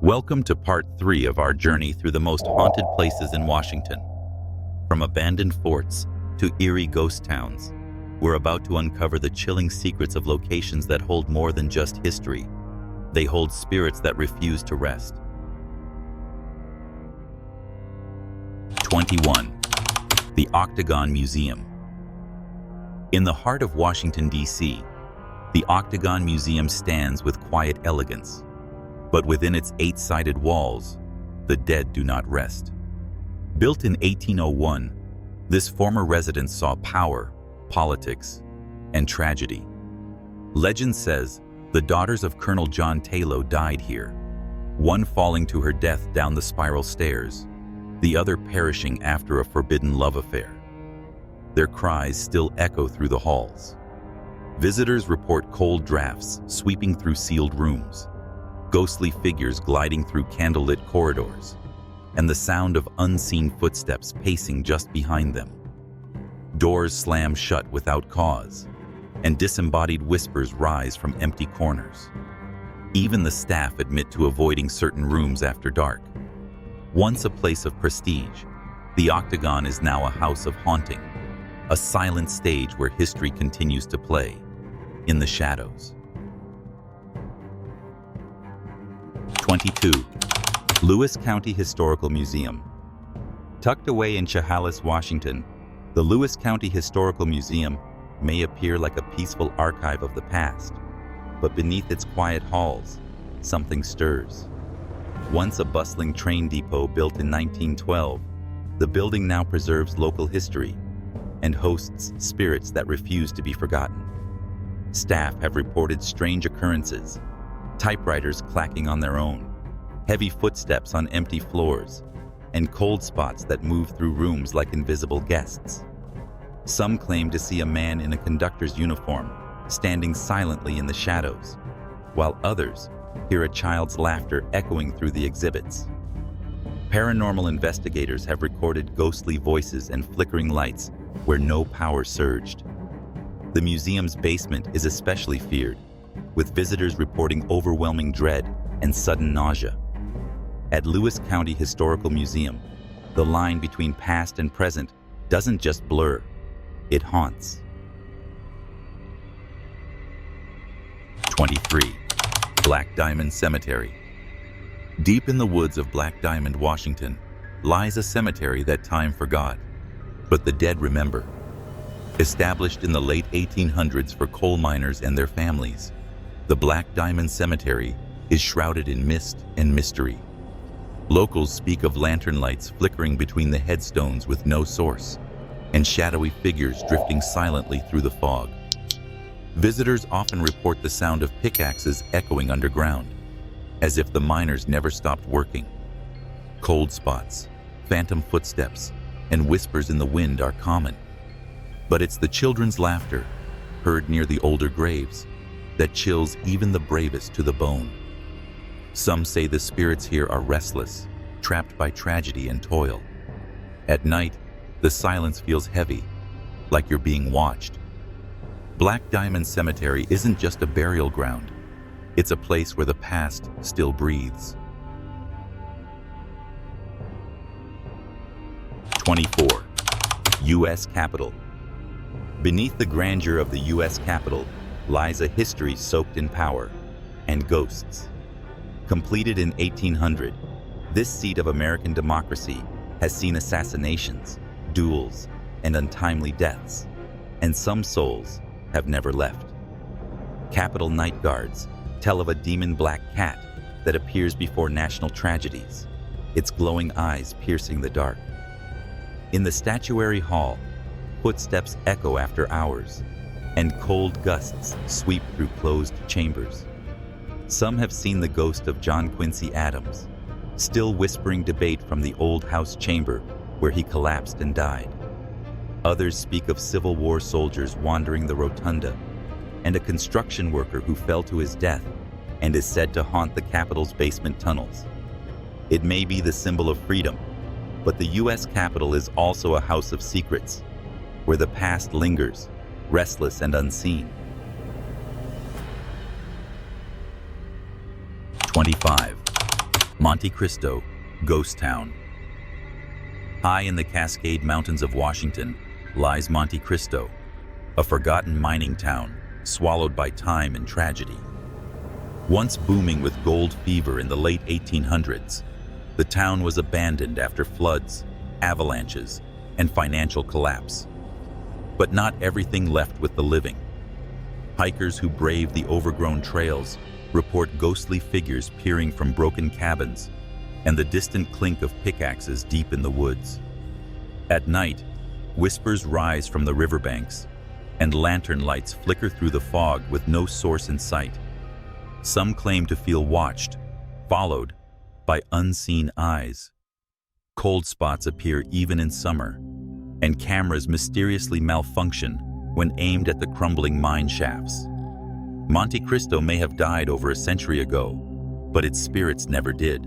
Welcome to part 3 of our journey through the most haunted places in Washington. From abandoned forts to eerie ghost towns, we're about to uncover the chilling secrets of locations that hold more than just history. They hold spirits that refuse to rest. 21. The Octagon Museum. In the heart of Washington, D.C., the Octagon Museum stands with quiet elegance. But within its 8-sided walls, the dead do not rest. Built in 1801, this former residence saw power, politics, and tragedy. Legend says the daughters of Colonel John Taylor died here, one falling to her death down the spiral stairs, the other perishing after a forbidden love affair. Their cries still echo through the halls. Visitors report cold drafts sweeping through sealed rooms, ghostly figures gliding through candlelit corridors, and the sound of unseen footsteps pacing just behind them. Doors slam shut without cause, and disembodied whispers rise from empty corners. Even the staff admit to avoiding certain rooms after dark. Once a place of prestige, the Octagon is now a house of haunting, a silent stage where history continues to play in the shadows. 22. Lewis County Historical Museum. Tucked away in Chehalis, Washington, the Lewis County Historical Museum may appear like a peaceful archive of the past, but beneath its quiet halls, something stirs. Once a bustling train depot built in 1912, the building now preserves local history and hosts spirits that refuse to be forgotten. Staff have reported strange occurrences, typewriters clacking on their own, heavy footsteps on empty floors, and cold spots that move through rooms like invisible guests. Some claim to see a man in a conductor's uniform standing silently in the shadows, while others hear a child's laughter echoing through the exhibits. Paranormal investigators have recorded ghostly voices and flickering lights where no power surged. The museum's basement is especially feared, with visitors reporting overwhelming dread and sudden nausea. At Lewis County Historical Museum, the line between past and present doesn't just blur, it haunts. 23. Black Diamond Cemetery. Deep in the woods of Black Diamond, Washington, lies a cemetery that time forgot, but the dead remember. Established in the late 1800s for coal miners and their families, the Black Diamond Cemetery is shrouded in mist and mystery. Locals speak of lantern lights flickering between the headstones with no source, and shadowy figures drifting silently through the fog. Visitors often report the sound of pickaxes echoing underground, as if the miners never stopped working. Cold spots, phantom footsteps, and whispers in the wind are common. But it's the children's laughter, heard near the older graves, that chills even the bravest to the bone. Some say the spirits here are restless, trapped by tragedy and toil. At night, the silence feels heavy, like you're being watched. Black Diamond Cemetery isn't just a burial ground, it's a place where the past still breathes. 24. U.S. Capitol. Beneath the grandeur of the U.S. Capitol lies a history soaked in power and ghosts. Completed in 1800, this seat of American democracy has seen assassinations, duels, and untimely deaths, and some souls have never left. Capitol Night Guards tell of a demon black cat that appears before national tragedies, its glowing eyes piercing the dark. In the Statuary Hall, footsteps echo after hours, and cold gusts sweep through closed chambers. Some have seen the ghost of John Quincy Adams, still whispering debate from the old House chamber where he collapsed and died. Others speak of Civil War soldiers wandering the rotunda, and a construction worker who fell to his death and is said to haunt the Capitol's basement tunnels. It may be the symbol of freedom, but the U.S. Capitol is also a house of secrets, where the past lingers, restless and unseen. 25. Monte Cristo, Ghost Town. High in the Cascade Mountains of Washington lies Monte Cristo, a forgotten mining town swallowed by time and tragedy. Once booming with gold fever in the late 1800s, the town was abandoned after floods, avalanches, and financial collapse. But not everything left with the living. Hikers who brave the overgrown trails report ghostly figures peering from broken cabins and the distant clink of pickaxes deep in the woods. At night, whispers rise from the riverbanks, and lantern lights flicker through the fog with no source in sight. Some claim to feel watched, followed by unseen eyes. Cold spots appear even in summer, and cameras mysteriously malfunction when aimed at the crumbling mine shafts. Monte Cristo may have died over a century ago, but its spirits never did.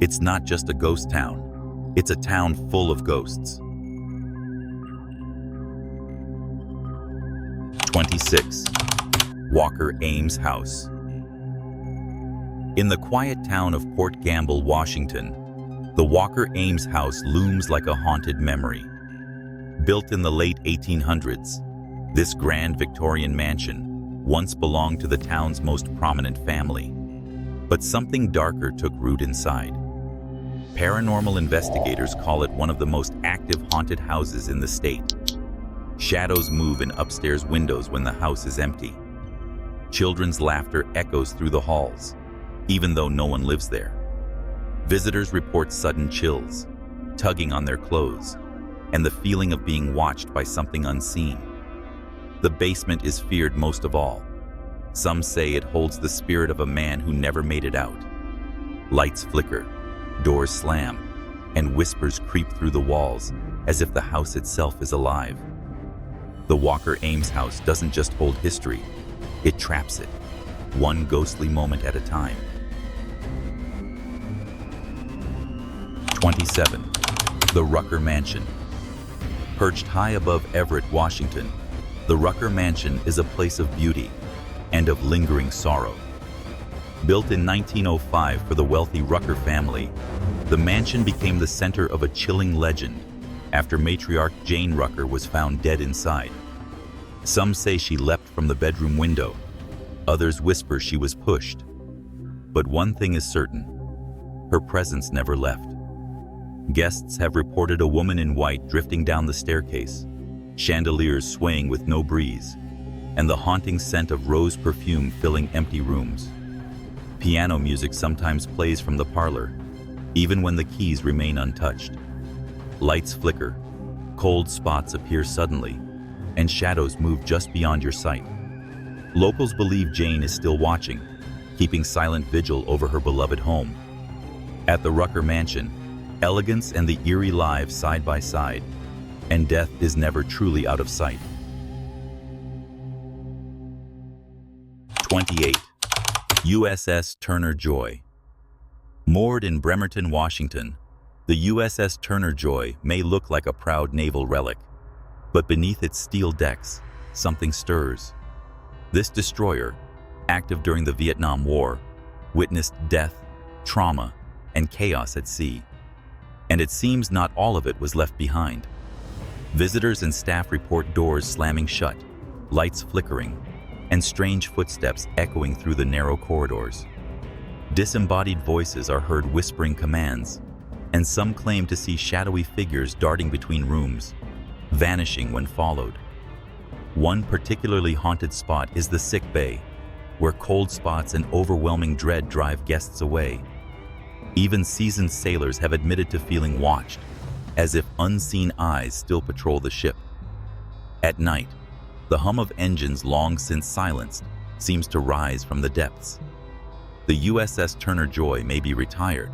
It's not just a ghost town, it's a town full of ghosts. 26. Walker Ames House. In the quiet town of Port Gamble, Washington, the Walker Ames House looms like a haunted memory. Built in the late 1800s, this grand Victorian mansion once belonged to the town's most prominent family. But something darker took root inside. Paranormal investigators call it one of the most active haunted houses in the state. Shadows move in upstairs windows when the house is empty. Children's laughter echoes through the halls, even though no one lives there. Visitors report sudden chills, tugging on their clothes, and the feeling of being watched by something unseen. The basement is feared most of all. Some say it holds the spirit of a man who never made it out. Lights flicker, doors slam, and whispers creep through the walls as if the house itself is alive. The Walker Ames house doesn't just hold history, it traps it, one ghostly moment at a time. 27. The Rucker Mansion. Perched high above Everett, Washington, the Rucker Mansion is a place of beauty and of lingering sorrow. Built in 1905 for the wealthy Rucker family, the mansion became the center of a chilling legend after matriarch Jane Rucker was found dead inside. Some say she leapt from the bedroom window. Others whisper she was pushed. But one thing is certain: her presence never left. Guests have reported a woman in white drifting down the staircase, chandeliers swaying with no breeze, and the haunting scent of rose perfume filling empty rooms. Piano music sometimes plays from the parlor, even when the keys remain untouched. Lights flicker, cold spots appear suddenly, and shadows move just beyond your sight. Locals believe Jane is still watching, keeping silent vigil over her beloved home. At the Rucker Mansion, elegance and the eerie live side by side, and death is never truly out of sight. 28. USS Turner Joy. Moored in Bremerton, Washington, the USS Turner Joy may look like a proud naval relic, but beneath its steel decks, something stirs. This destroyer, active during the Vietnam War, witnessed death, trauma, and chaos at sea. And it seems not all of it was left behind. Visitors and staff report doors slamming shut, lights flickering, and strange footsteps echoing through the narrow corridors. Disembodied voices are heard whispering commands, and some claim to see shadowy figures darting between rooms, vanishing when followed. One particularly haunted spot is the sick bay, where cold spots and overwhelming dread drive guests away. Even seasoned sailors have admitted to feeling watched, as if unseen eyes still patrol the ship. At night, the hum of engines long since silenced seems to rise from the depths. The USS Turner Joy may be retired,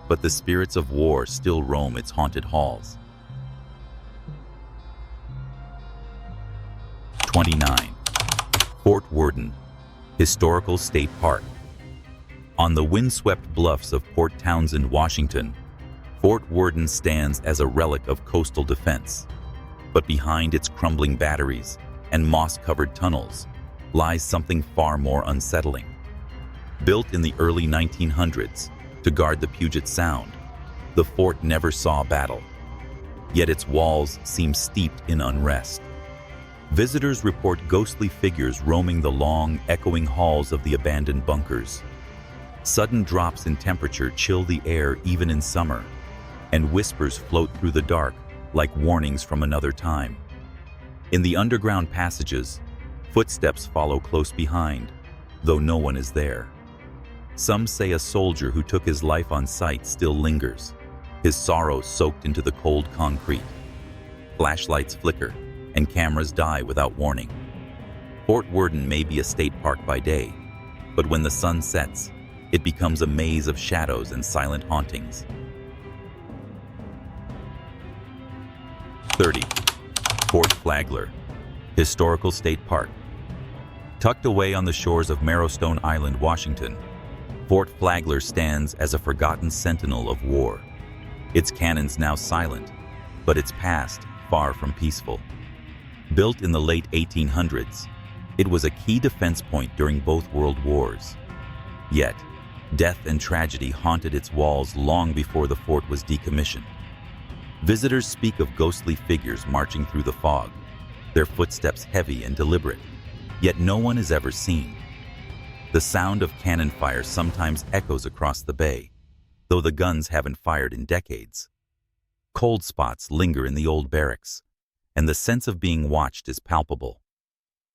but the spirits of war still roam its haunted halls. 29. Fort Worden, Historical State Park. On the windswept bluffs of Port Townsend, Washington, Fort Worden stands as a relic of coastal defense. But behind its crumbling batteries and moss-covered tunnels lies something far more unsettling. Built in the early 1900s, to guard the Puget Sound. The fort never saw battle, yet its walls seem steeped in unrest. Visitors report ghostly figures roaming the long, echoing halls of the abandoned bunkers. Sudden drops in temperature chill the air even in summer, and whispers float through the dark like warnings from another time. In the underground passages, footsteps follow close behind, though no one is there. Some say a soldier who took his life on sight still lingers, his sorrow soaked into the cold concrete. Flashlights flicker, and cameras die without warning. Fort Worden may be a state park by day, but when the sun sets, it becomes a maze of shadows and silent hauntings. 30. Fort Flagler, Historical State Park. Tucked away on the shores of Marrowstone Island, Washington, Fort Flagler stands as a forgotten sentinel of war. Its cannons now silent, but its past far from peaceful. Built in the late 1800s, it was a key defense point during both world wars. Yet, death and tragedy haunted its walls long before the fort was decommissioned. Visitors speak of ghostly figures marching through the fog, their footsteps heavy and deliberate, yet no one is ever seen. The sound of cannon fire sometimes echoes across the bay, though the guns haven't fired in decades. Cold spots linger in the old barracks, and the sense of being watched is palpable.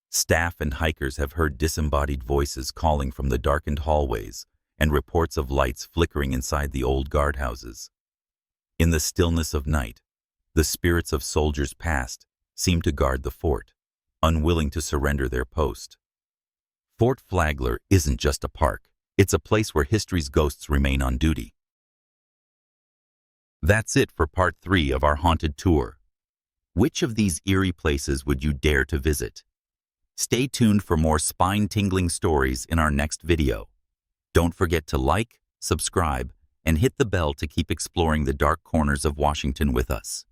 Staff and hikers have heard disembodied voices calling from the darkened hallways and reports of lights flickering inside the old guardhouses. In the stillness of night, the spirits of soldiers past seem to guard the fort, unwilling to surrender their post. Fort Flagler isn't just a park, it's a place where history's ghosts remain on duty. That's it for part 3 of our haunted tour. Which of these eerie places would you dare to visit? Stay tuned for more spine-tingling stories in our next video. Don't forget to like, subscribe, and hit the bell to keep exploring the dark corners of Washington with us.